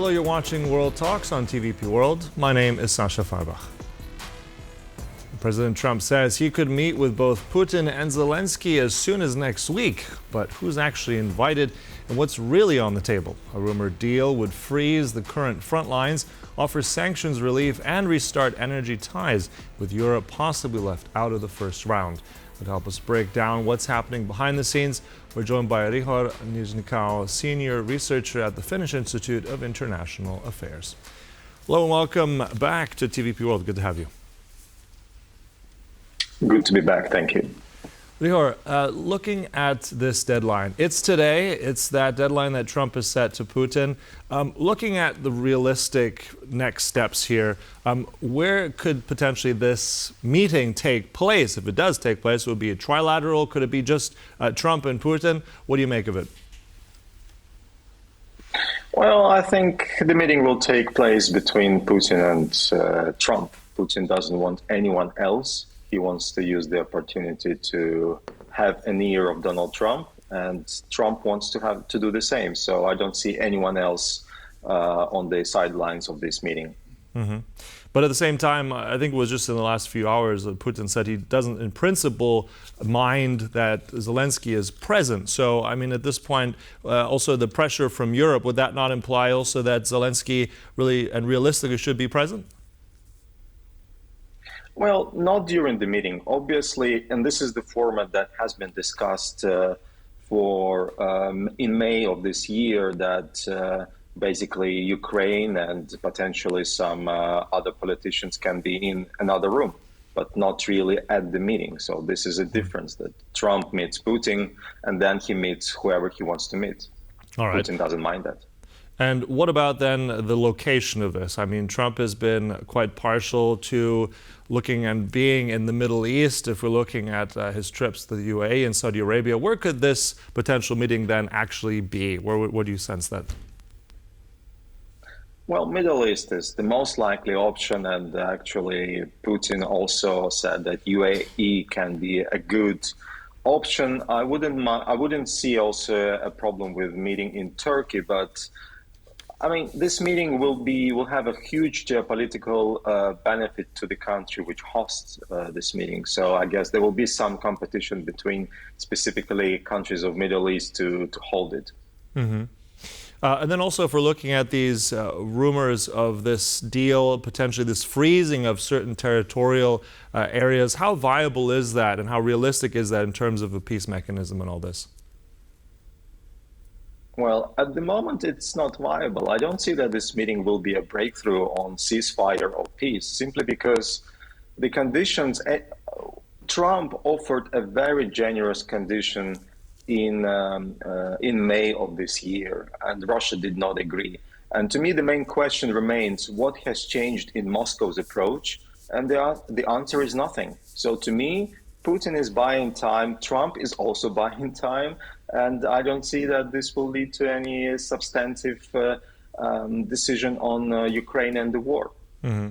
Hello, you're watching World Talks on TVP World. My name is Sasha Farbach. President Trump says he could meet with both Putin and Zelenskyy as soon as next week. But who's actually invited and what's really on the table? A rumored deal would freeze the current front lines, offer sanctions relief, and restart energy ties, with Europe possibly left out of the first round. To help us break down what's happening behind the scenes, we're joined by Ryhor Nizhnikau, senior researcher at the Finnish Institute of International Affairs. Hello and welcome back to TVP World. Good to have you. Good to be back. Thank you. Ryhor, looking at this deadline, it's today. It's that deadline that Trump has set to Putin. Looking at the realistic next steps here, where could potentially this meeting take place? If it does take place, would it be a trilateral? Could it be just Trump and Putin? What do you make of it? Well, I think the meeting will take place between Putin and Trump. Putin doesn't want anyone else. He wants to use the opportunity to have an ear of Donald Trump, and Trump wants to do the same. So I don't see anyone else on the sidelines of this meeting. Mm-hmm. But at the same time, I think it was just in the last few hours that Putin said he doesn't, in principle, mind that Zelenskyy is present. So, I mean, at this point, also the pressure from Europe, would that not imply also that Zelenskyy really and realistically should be present? Well, not during the meeting, obviously, and this is the format that has been discussed in May of this year, that basically Ukraine and potentially some other politicians can be in another room, but not really at the meeting. So this is a difference, that Trump meets Putin and then he meets whoever he wants to meet. All right. Putin doesn't mind that. And what about then the location of this? I mean, Trump has been quite partial to looking and being in the Middle East. If we're looking at his trips to the UAE and Saudi Arabia, where could this potential meeting then actually be? Where do you sense that? Well, Middle East is the most likely option, and actually Putin also said that UAE can be a good option. I wouldn't see also a problem with meeting in Turkey, but I mean, this meeting will have a huge geopolitical benefit to the country which hosts this meeting. So I guess there will be some competition between specifically countries of Middle East to hold it. Mm-hmm. And then also, if we're looking at these rumors of this deal, potentially this freezing of certain territorial areas, how viable is that and how realistic is that in terms of a peace mechanism and all this? Well, at the moment, it's not viable. I don't see that this meeting will be a breakthrough on ceasefire or peace, simply because the conditions, Trump offered a very generous condition in May of this year, and Russia did not agree. And to me, the main question remains, what has changed in Moscow's approach? And the answer is nothing. So to me, Putin is buying time, Trump is also buying time, and I don't see that this will lead to any substantive decision on Ukraine and the war. Mm-hmm.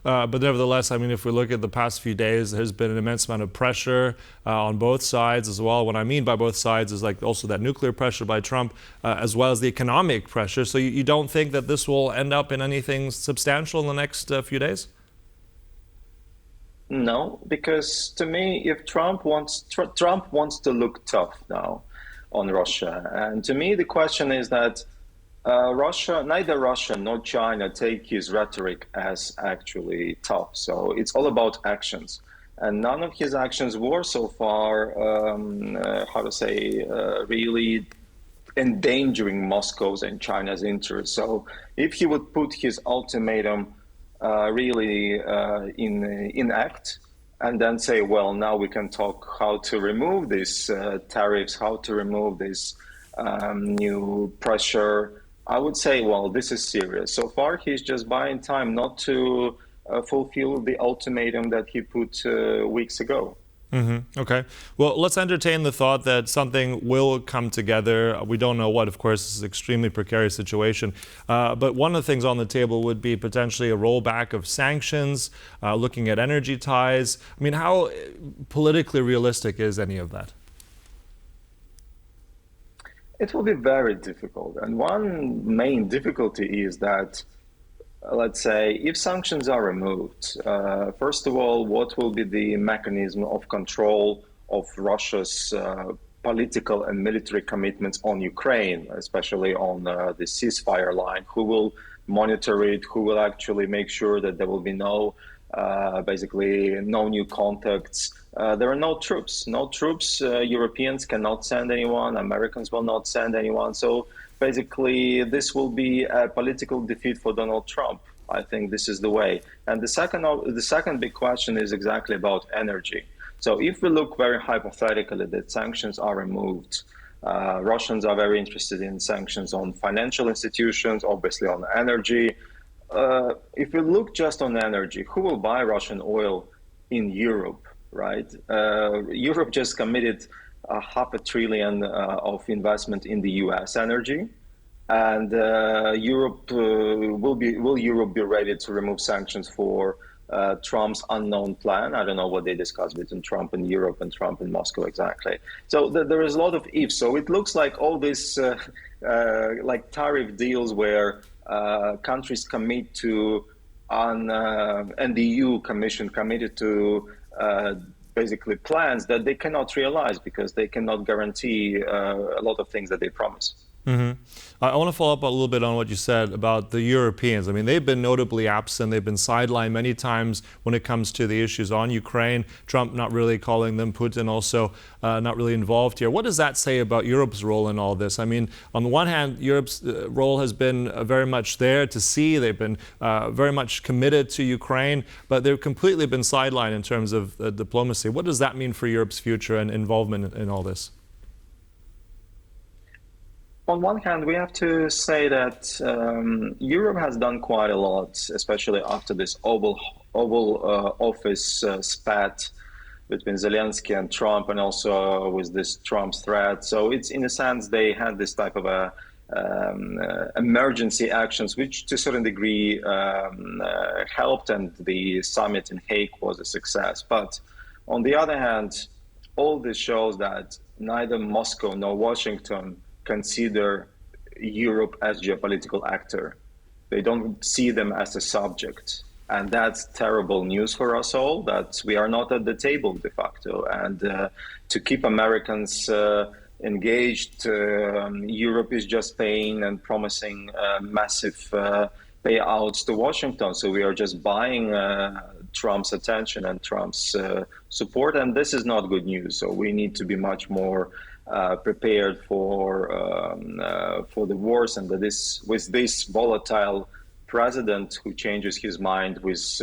But nevertheless, I mean, if we look at the past few days, there's been an immense amount of pressure on both sides as well. What I mean by both sides is like also that nuclear pressure by Trump, as well as the economic pressure. So you don't think that this will end up in anything substantial in the next few days? No, because to me, if Trump wants to look tough now on Russia, and to me the question is that neither Russia nor China take his rhetoric as actually tough. So it's all about actions, and none of his actions were so far, really endangering Moscow's and China's interests. So if he would put his ultimatum in act, and then say, well, now we can talk how to remove these tariffs, how to remove this new pressure, I would say, well, this is serious. So far, he's just buying time not to fulfill the ultimatum that he put weeks ago. Mm-hmm. Okay. Well, let's entertain the thought that something will come together. We don't know what, of course. This is an extremely precarious situation. But one of the things on the table would be potentially a rollback of sanctions, looking at energy ties. I mean, how politically realistic is any of that? It will be very difficult. And one main difficulty is that, let's say, if sanctions are removed, first of all, what will be the mechanism of control of Russia's political and military commitments on Ukraine, especially on the ceasefire line? Who will monitor it? Who will actually make sure that there will be basically no new contacts? There are no troops. Europeans cannot send anyone. Americans will not send anyone. So basically, this will be a political defeat for Donald Trump. I think this is the way. And the second big question is exactly about energy. So if we look very hypothetically that sanctions are removed, Russians are very interested in sanctions on financial institutions, obviously on energy. If we look just on energy, who will buy Russian oil in Europe, right? Europe just committed $500 billion of investment in the US energy. And will Europe be ready to remove sanctions for Trump's unknown plan? I don't know what they discussed between Trump and Europe and Trump and Moscow exactly. So there is a lot of ifs. So it looks like all this like tariff deals where countries commit to, and the EU Commission committed to basically plans that they cannot realize because they cannot guarantee a lot of things that they promise. Mm-hmm. I want to follow up a little bit on what you said about the Europeans. I mean, they've been notably absent. They've been sidelined many times when it comes to the issues on Ukraine. Trump not really calling them, Putin also not really involved here. What does that say about Europe's role in all this? I mean, on the one hand, Europe's role has been very much there to see. They've been very much committed to Ukraine, but they've completely been sidelined in terms of diplomacy. What does that mean for Europe's future and involvement in all this? On one hand, we have to say that Europe has done quite a lot, especially after this Oval Office spat between Zelenskyy and Trump, and also with this Trump's threat. So it's, in a sense, they had this type of emergency actions, which to a certain degree helped, and the summit in Hague was a success. But on the other hand, all this shows that neither Moscow nor Washington consider Europe as geopolitical actor. They don't see them as a subject. And that's terrible news for us all, that we are not at the table de facto. And to keep Americans engaged, Europe is just paying and promising massive payouts to Washington. So we are just buying Trump's attention and Trump's support. And this is not good news. So we need to be much more prepared for the wars, and that with this volatile president who changes his mind with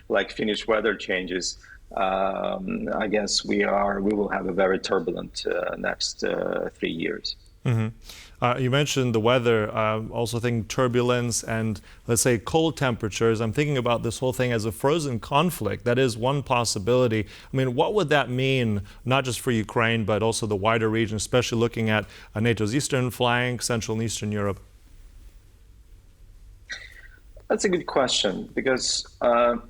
like Finnish weather changes, I guess we will have a very turbulent next 3 years. Mm-hmm. You mentioned the weather, also think turbulence and, let's say, cold temperatures. I'm thinking about this whole thing as a frozen conflict. That is one possibility. I mean, what would that mean, not just for Ukraine, but also the wider region, especially looking at NATO's eastern flank, Central and Eastern Europe? That's a good question, because on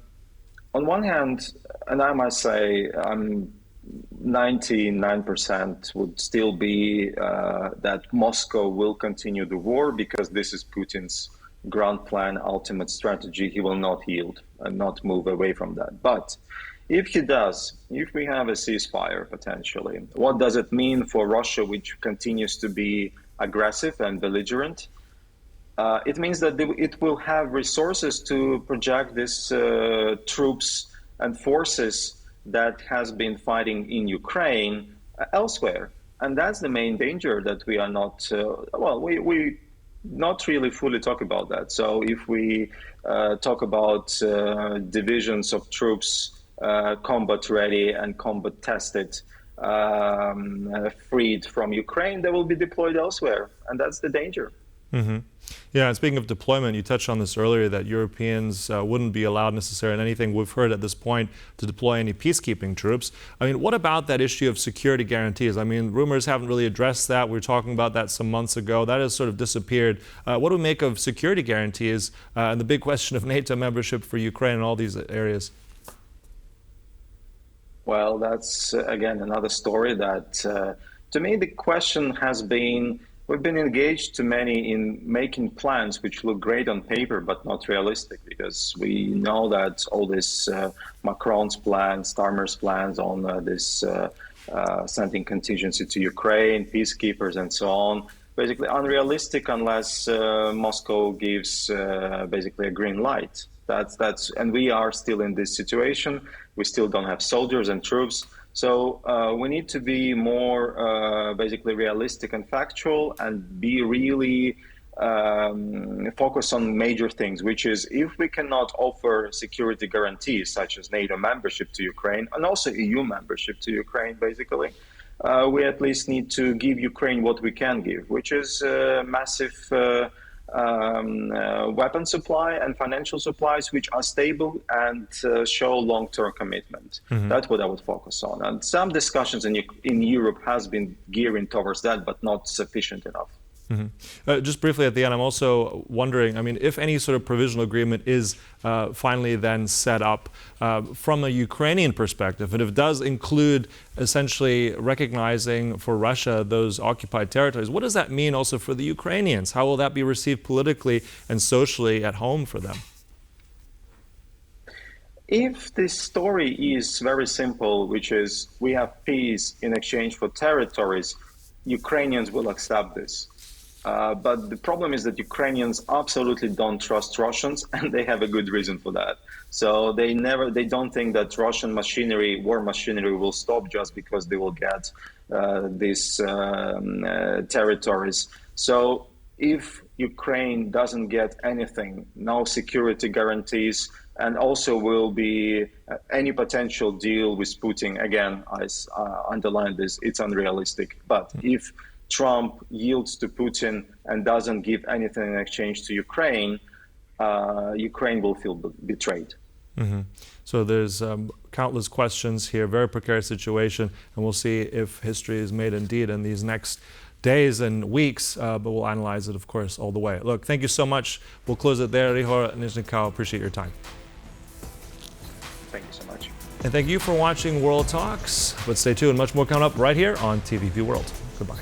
one hand, and I must say, 99% would still be that Moscow will continue the war because this is Putin's grand plan, ultimate strategy. He will not yield and not move away from that. But if he does, if we have a ceasefire potentially, what does it mean for Russia, which continues to be aggressive and belligerent? It means that it will have resources to project these troops and forces that has been fighting in Ukraine elsewhere. And that's the main danger, that we are not, we not really fully talk about that. So if we talk about divisions of troops, combat ready and combat tested, freed from Ukraine, they will be deployed elsewhere. And that's the danger. Mm-hmm. Yeah, and speaking of deployment, you touched on this earlier, that Europeans wouldn't be allowed necessarily in anything we've heard at this point to deploy any peacekeeping troops. I mean, what about that issue of security guarantees? I mean, rumors haven't really addressed that. We were talking about that some months ago. That has sort of disappeared. What do we make of security guarantees and the big question of NATO membership for Ukraine and all these areas? Well, that's, again, another story that, to me, the question has been We've been engaged to many in making plans which look great on paper but not realistic, because we know that all this Macron's plans, Starmer's plans on sending contingency to Ukraine, peacekeepers and so on, basically unrealistic unless Moscow gives basically a green light. And we are still in this situation. We still don't have soldiers and troops. So we need to be more basically realistic and factual, and be really focus on major things, which is, if we cannot offer security guarantees such as NATO membership to Ukraine and also EU membership to Ukraine, basically, we at least need to give Ukraine what we can give, which is massive weapon supply and financial supplies which are stable and show long-term commitment. That's what I would focus on. And some discussions in Europe has been gearing towards that, but not sufficient enough. Just briefly at the end, I'm also wondering, I mean, if any sort of provisional agreement is finally then set up from a Ukrainian perspective, and if it does include essentially recognizing for Russia those occupied territories, what does that mean also for the Ukrainians? How will that be received politically and socially at home for them? If this story is very simple, which is we have peace in exchange for territories, Ukrainians will accept this. But the problem is that Ukrainians absolutely don't trust Russians, and they have a good reason for that. So they don't think that Russian war machinery will stop just because they will get these territories. So if Ukraine doesn't get anything, no security guarantees, and also will be any potential deal with Putin, again, I underline this, it's unrealistic. But if Trump yields to Putin and doesn't give anything in exchange to Ukraine, Ukraine will feel betrayed. So there's countless questions here, very precarious situation, and we'll see if history is made indeed in these next days and weeks, but we'll analyze it, of course, all the way. Look, thank you so much. We'll close it there. Ryhor Nizhnikau, appreciate your time. Thank you so much. And thank you for watching World Talks. But stay tuned, much more coming up right here on TVP World. Goodbye.